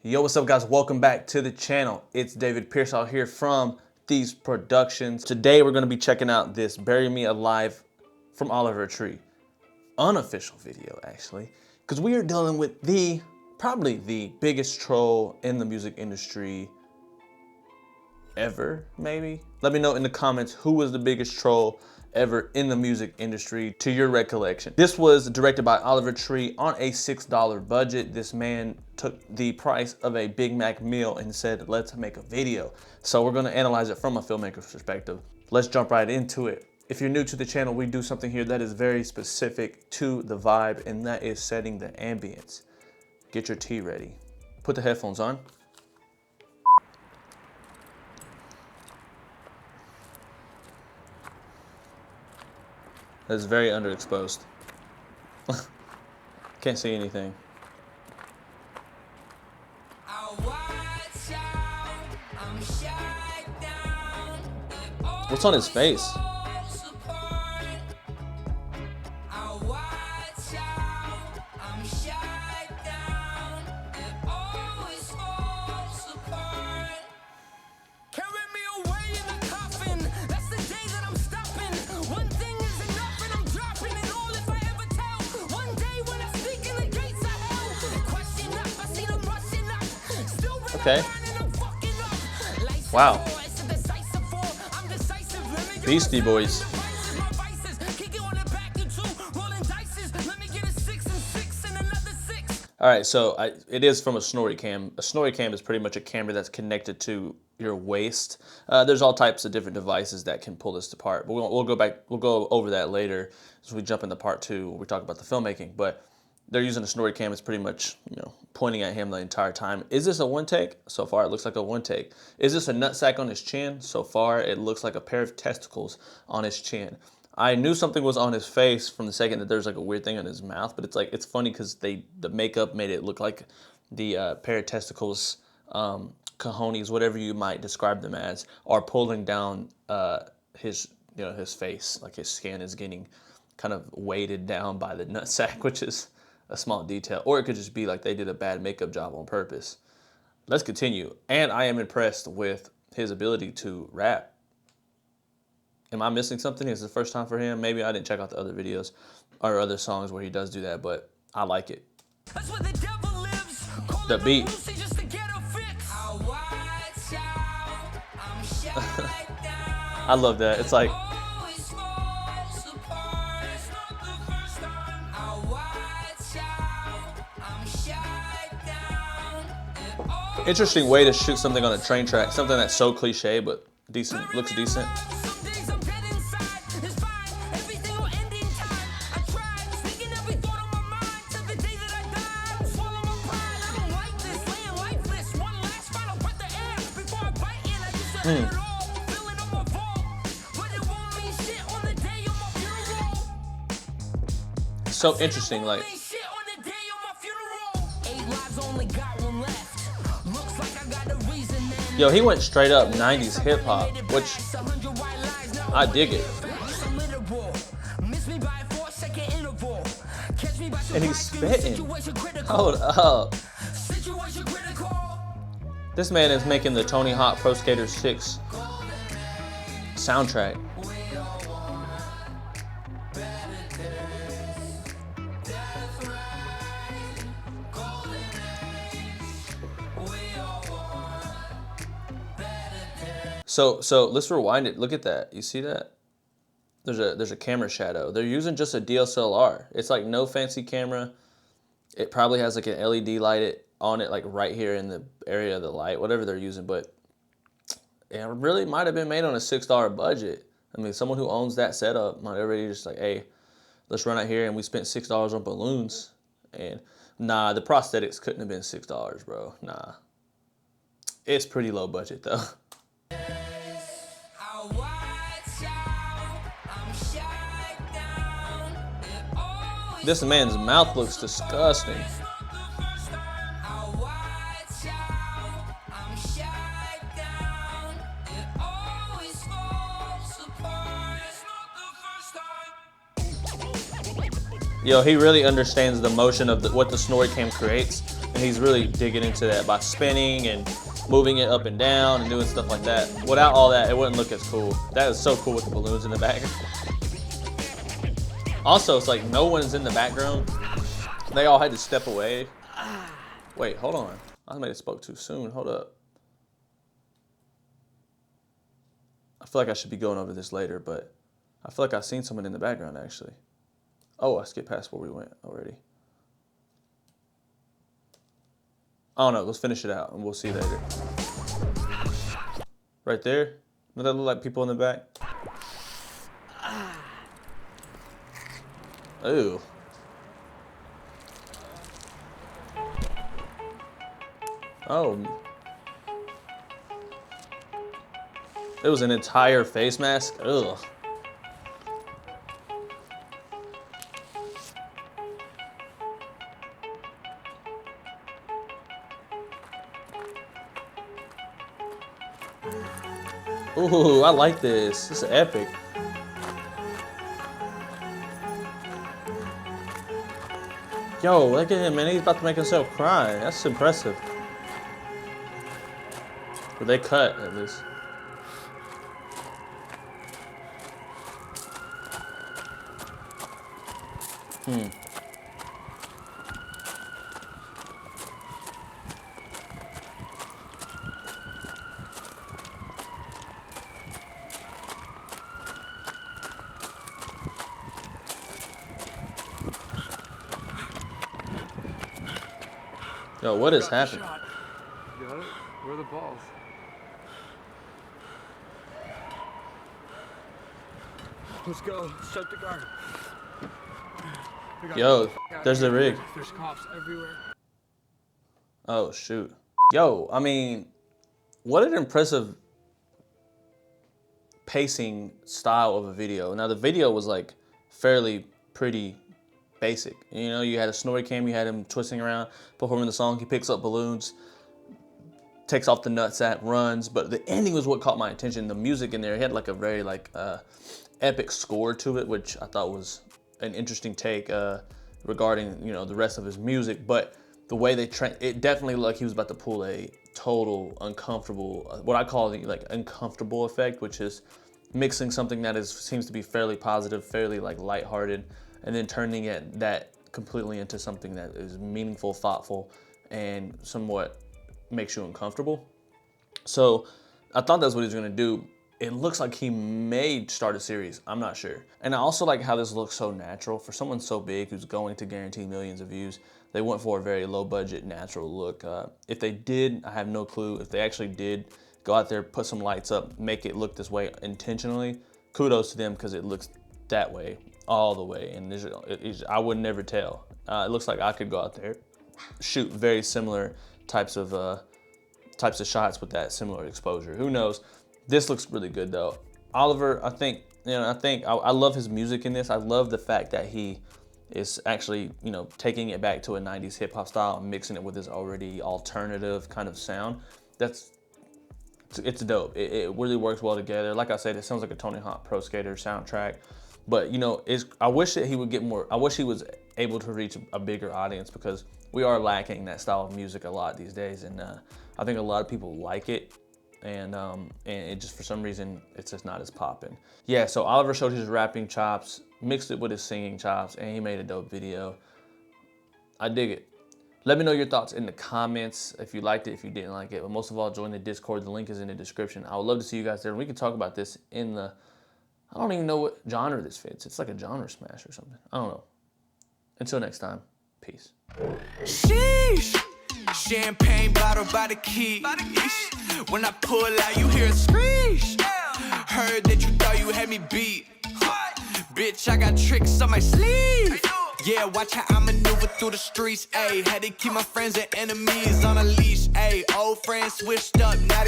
Yo, what's up guys? Welcome back to the channel. It's David Piersaul here from These Productions. Today we're gonna be checking out this Bury Me Alive from Oliver Tree. Unofficial video actually, because we are dealing with probably the biggest troll in the music industry ever, maybe? Let me know in the comments who was the biggest troll ever in the music industry to your recollection. This was directed by Oliver Tree on a $6 budget. This man took the price of a Big Mac meal and said, let's make a video. So we're gonna analyze it from a filmmaker's perspective. Let's jump right into it. If you're new to the channel, we do something here that is very specific to the vibe, and that is setting the ambience. Get your tea ready. Put the headphones on. That's very underexposed. Can't see anything. What's on his face? Okay. Wow. Beastie Boys. All right, so it is from a snorri cam. A snorri cam is pretty much a camera that's connected to your waist. There's all types of different devices that can pull this apart, but we'll go over that later as we jump into part 2 where we talk about the filmmaking. But they're using a snorri cam. It's pretty much, pointing at him the entire time. Is this a one take? So far, it looks like a one take. Is this a nutsack on his chin? So far, it looks like a pair of testicles on his chin. I knew something was on his face from the second that there's like a weird thing on his mouth, but it's funny because the makeup made it look like the pair of testicles, cojones, whatever you might describe them as, are pulling down his face. Like his skin is getting kind of weighted down by the nutsack, which is a small detail, or it could just be like they did a bad makeup job on purpose. Let's continue. And I am impressed with his ability to rap. Am I missing something? Is this the first time for him? Maybe I didn't check out the other videos or other songs where he does do that, but I like it. The beat. I love that. It's like, interesting way to shoot something on a train track, something that's so cliche but decent, looks decent. So interesting, like, yo, he went straight up 90s hip hop, which I dig it. And he's spitting. Hold up. This man is making the Tony Hawk Pro Skater 6 soundtrack. So let's rewind it. Look at that. You see that? There's a camera shadow. They're using just a DSLR. It's like no fancy camera. It probably has like an LED light on it, like right here in the area of the light, whatever they're using. But it really might have been made on a $6 budget. I mean, someone who owns that setup might already just like, hey, let's run out here, and we spent $6 on balloons. And nah, the prosthetics couldn't have been $6, bro. Nah. It's pretty low budget though. This man's mouth looks disgusting. Yo, he really understands the motion of what the snorri cam creates, and And he's really digging into that by spinning and moving it up and down and doing stuff like that. Without all that, it wouldn't look as cool. That is so cool with the balloons in the back. Also, it's like no one's in the background. They all had to step away. Wait, hold on. I may have spoke too soon. Hold up. I feel like I should be going over this later, but I feel like I've seen someone in the background actually. Oh, I skipped past where we went already. I don't know. Let's finish it out and we'll see later. Right there. Does that look like people in the back? Ooh. Oh. It was an entire face mask? Ugh. Ooh, I like this. This is epic. Yo, look at him, man. He's about to make himself cry. That's impressive. But they cut at least. Yo, what is happening? Got it? Where are the balls? Let's go. Shut the guard. Yo, there's the rig. There's cops everywhere. Oh, shoot. Yo, I mean, what an impressive pacing style of a video. Now, the video was like fairly pretty basic. You know, you had a snorri cam, you had him twisting around, performing the song, he picks up balloons, takes off the nutsack, runs, but the ending was what caught my attention. The music in there, he had like a very like epic score to it, which I thought was an interesting take regarding, you know, the rest of his music, but the way they it definitely looked like he was about to pull a total uncomfortable, what I call the like uncomfortable effect, which is mixing something that seems to be fairly positive, fairly like lighthearted, and then turning that completely into something that is meaningful, thoughtful, and somewhat makes you uncomfortable. So I thought that's what he was gonna do. It looks like he may start a series, I'm not sure. And I also like how this looks so natural. For someone so big who's going to guarantee millions of views, they went for a very low budget, natural look. If they did, I have no clue. If they actually did go out there, put some lights up, make it look this way intentionally, kudos to them, because it looks that way all the way. And I would never tell. It looks like I could go out there, shoot very similar types of shots with that similar exposure. Who knows? This looks really good though. Oliver, I love his music in this. I love the fact that he is actually, you know, taking it back to a 90s hip hop style and mixing it with his already alternative kind of sound. It's dope. It really works well together. Like I said, it sounds like a Tony Hawk Pro Skater soundtrack. But you know, I wish that he would get more. I wish he was able to reach a bigger audience, because we are lacking that style of music a lot these days, and I think a lot of people like it, and it just for some reason it's just not as popping. Yeah, so Oliver showed his rapping chops, mixed it with his singing chops, and he made a dope video. I dig it. Let me know your thoughts in the comments if you liked it, if you didn't like it, but most of all, join the Discord. The link is in the description. I would love to see you guys there, and we can talk about this in the, I don't even know what genre this fits. It's like a genre smash or something. I don't know. Until next time, peace. Sheesh. Champagne bottle by the key. When I pull out, you hear a screech. Heard that you thought you had me beat. Bitch, I got tricks on my sleeve. Yeah, watch how I maneuver through the streets. Ayy, had to keep my friends and enemies on a leash. Ayy, old friends switched up, now they